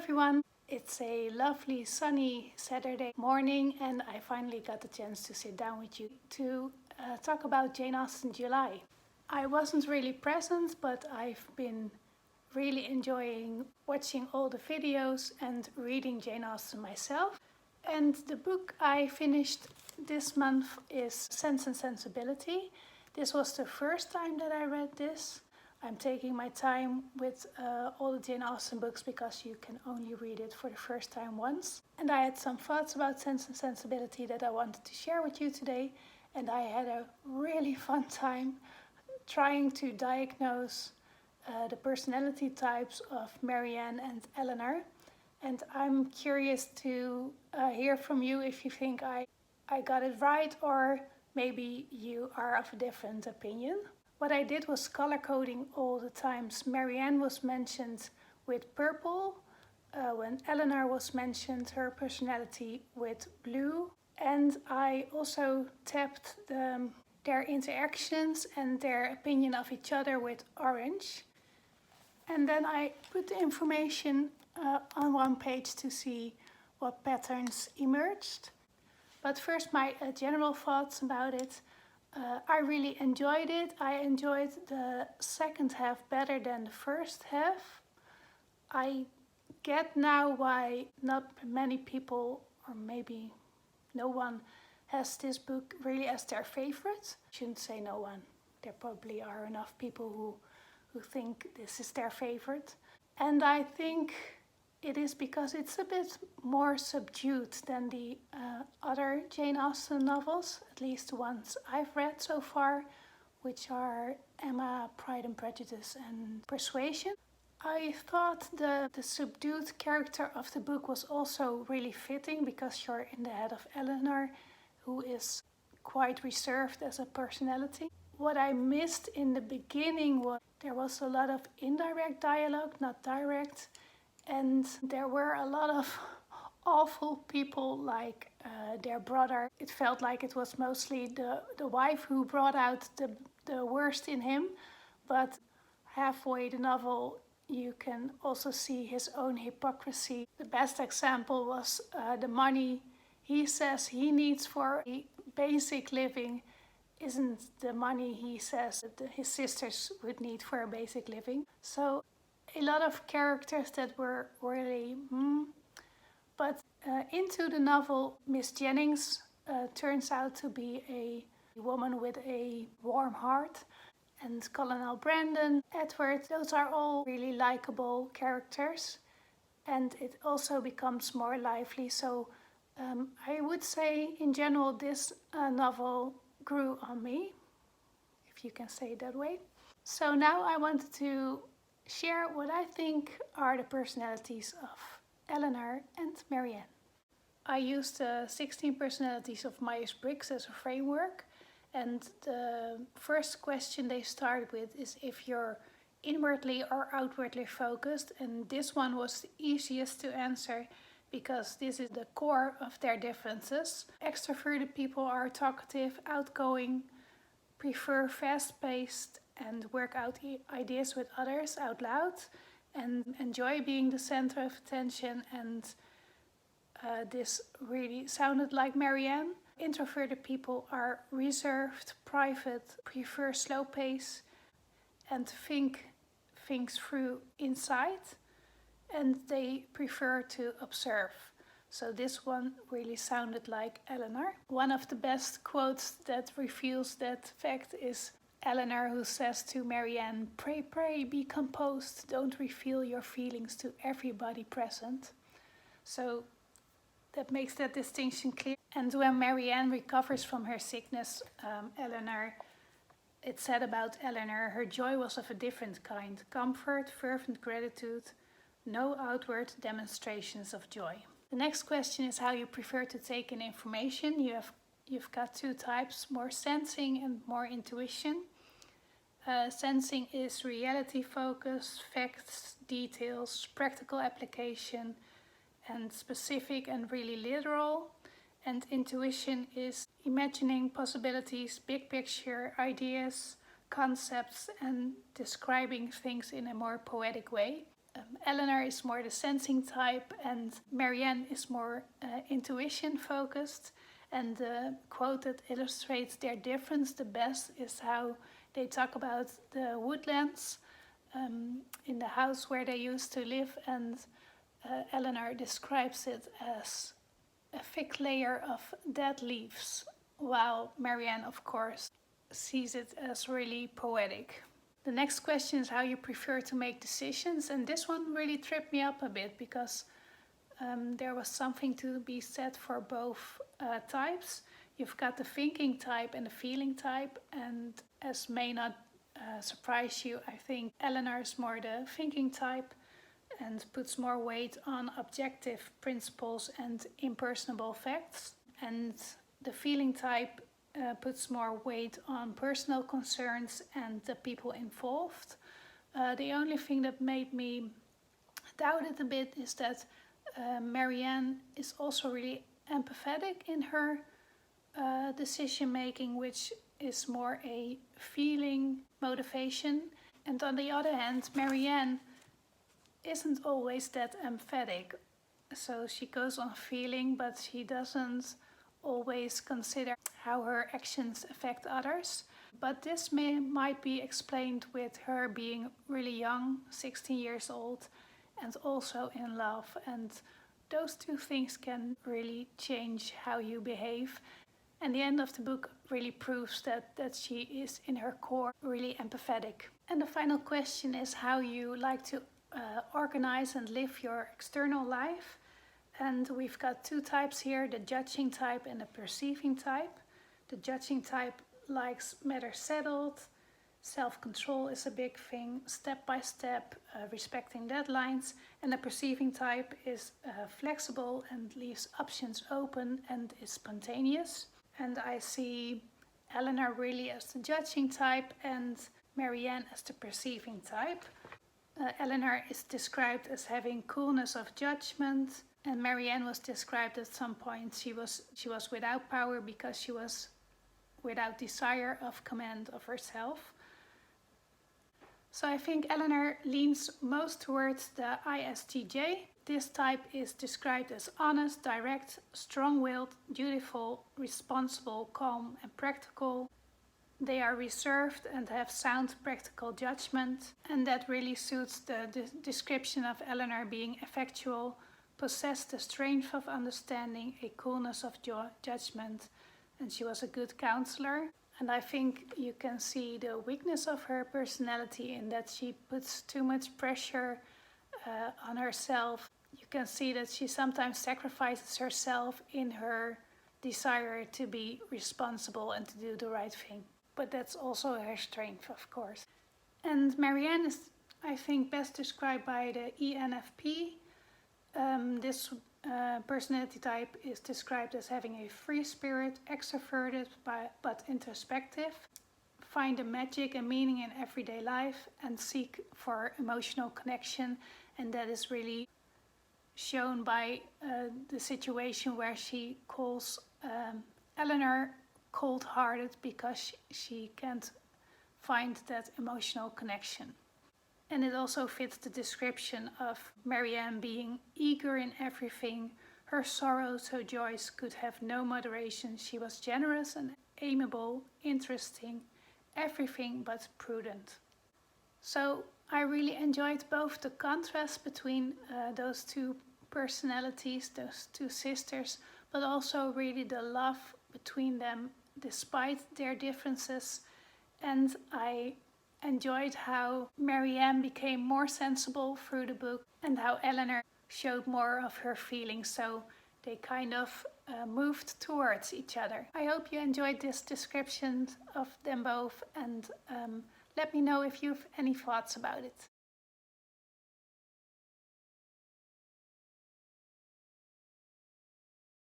everyone! It's a lovely sunny Saturday morning and I finally got the chance to sit down with you to talk about Jane Austen July. I wasn't really present, but I've been really enjoying watching all the videos and reading Jane Austen myself. And the book I finished this month is Sense and Sensibility. This was the first time that I read this. I'm taking my time with all the Jane Austen books because you can only read it for the first time once. And I had some thoughts about Sense and Sensibility that I wanted to share with you today. And I had a really fun time trying to diagnose the personality types of Marianne and Elinor. And I'm curious to hear from you if you think I got it right or maybe you are of a different opinion. What I did was color coding all the times Marianne was mentioned with purple, when Elinor was mentioned her personality with blue, and I also tapped their interactions and their opinion of each other with orange. And then I put the information on one page to see what patterns emerged. But first my general thoughts about it. I really enjoyed it. I enjoyed the second half better than the first half. I get now why not many people, or maybe no one, has this book really as their favorite. I shouldn't say no one. There probably are enough people who think this is their favorite. And I think it is because it's a bit more subdued than the other Jane Austen novels, at least the ones I've read so far, which are Emma, Pride and Prejudice and Persuasion. I thought the subdued character of the book was also really fitting because you're in the head of Elinor, who is quite reserved as a personality. What I missed in the beginning was there was a lot of indirect dialogue, not direct. And there were a lot of awful people like their brother. It felt like it was mostly the wife who brought out the worst in him. But halfway the novel you can also see his own hypocrisy. The best example was the money he says he needs for basic living isn't the money he says that his sisters would need for a basic living. So a lot of characters that were really but into the novel, Miss Jennings turns out to be a woman with a warm heart, and Colonel Brandon, Edward, those are all really likable characters, and it also becomes more lively. So I would say in general this novel grew on me, if you can say it that way. So now I wanted to share what I think are the personalities of Elinor and Marianne. I used the 16 personalities of Myers Briggs as a framework, and the first question they start with is if you're inwardly or outwardly focused, and this one was the easiest to answer because this is the core of their differences. Extroverted people are talkative, outgoing, prefer fast-paced and work out ideas with others out loud and enjoy being the center of attention, and this really sounded like Marianne. Introverted people are reserved, private, prefer slow pace and think things through inside, and they prefer to observe. So this one really sounded like Elinor. One of the best quotes that reveals that fact is Elinor, who says to Marianne, "Pray, pray, be composed, don't reveal your feelings to everybody present." So that makes that distinction clear. And when Marianne recovers from her sickness, it said about Elinor, her joy was of a different kind. Comfort, fervent gratitude, no outward demonstrations of joy. The next question is how you prefer to take in information. You've got two types, more sensing and more intuition. Sensing is reality focus, facts, details, practical application, and specific and really literal. And intuition is imagining possibilities, big picture, ideas, concepts, and describing things in a more poetic way. Elinor is more the sensing type and Marianne is more intuition focused. And the quote that illustrates their difference the best is how they talk about the woodlands in the house where they used to live, and Elinor describes it as a thick layer of dead leaves, while Marianne, of course, sees it as really poetic. The next question is how you prefer to make decisions, and this one really tripped me up a bit because there was something to be said for both types. You've got the thinking type and the feeling type, and as may not surprise you, I think Elinor is more the thinking type and puts more weight on objective principles and impersonable facts, and the feeling type puts more weight on personal concerns and the people involved. The only thing that made me doubt it a bit is that Marianne is also really empathetic in her decision making, which is more a feeling motivation. And on the other hand, Marianne isn't always that emphatic. So she goes on feeling, but she doesn't always consider how her actions affect others. But this might be explained with her being really young, 16 years old, and also in love. And those two things can really change how you behave. And the end of the book really proves that she is in her core really empathetic. And the final question is how you like to organize and live your external life. And we've got two types here, the judging type and the perceiving type. The judging type likes matters settled, self-control is a big thing, step by step, respecting deadlines. And the perceiving type is flexible and leaves options open and is spontaneous. And I see Elinor really as the judging type and Marianne as the perceiving type. Elinor is described as having coolness of judgment, and Marianne was described at some point she was without power because she was without desire of command of herself. So I think Elinor leans most towards the ISTJ. This type is described as honest, direct, strong-willed, dutiful, responsible, calm, and practical. They are reserved and have sound practical judgment, and that really suits the description of Elinor being effectual, possessed the strength of understanding, a coolness of judgment, and she was a good counselor. And I think you can see the weakness of her personality in that she puts too much pressure on herself. You can see that she sometimes sacrifices herself in her desire to be responsible and to do the right thing. But that's also her strength, of course. And Marianne is, I think, best described by the ENFP. This personality type is described as having a free spirit, extroverted but introspective, find the magic and meaning in everyday life, and seek for emotional connection. And that is really shown by the situation where she calls Elinor cold-hearted because she can't find that emotional connection. And it also fits the description of Marianne being eager in everything. Her sorrows, her joys could have no moderation. She was generous and amiable, interesting, everything but prudent. So I really enjoyed both the contrast between those two personalities, those two sisters, but also really the love between them despite their differences. And I enjoyed how Marianne became more sensible through the book and how Elinor showed more of her feelings, so they kind of moved towards each other. I hope you enjoyed this description of them both, and let me know if you have any thoughts about it.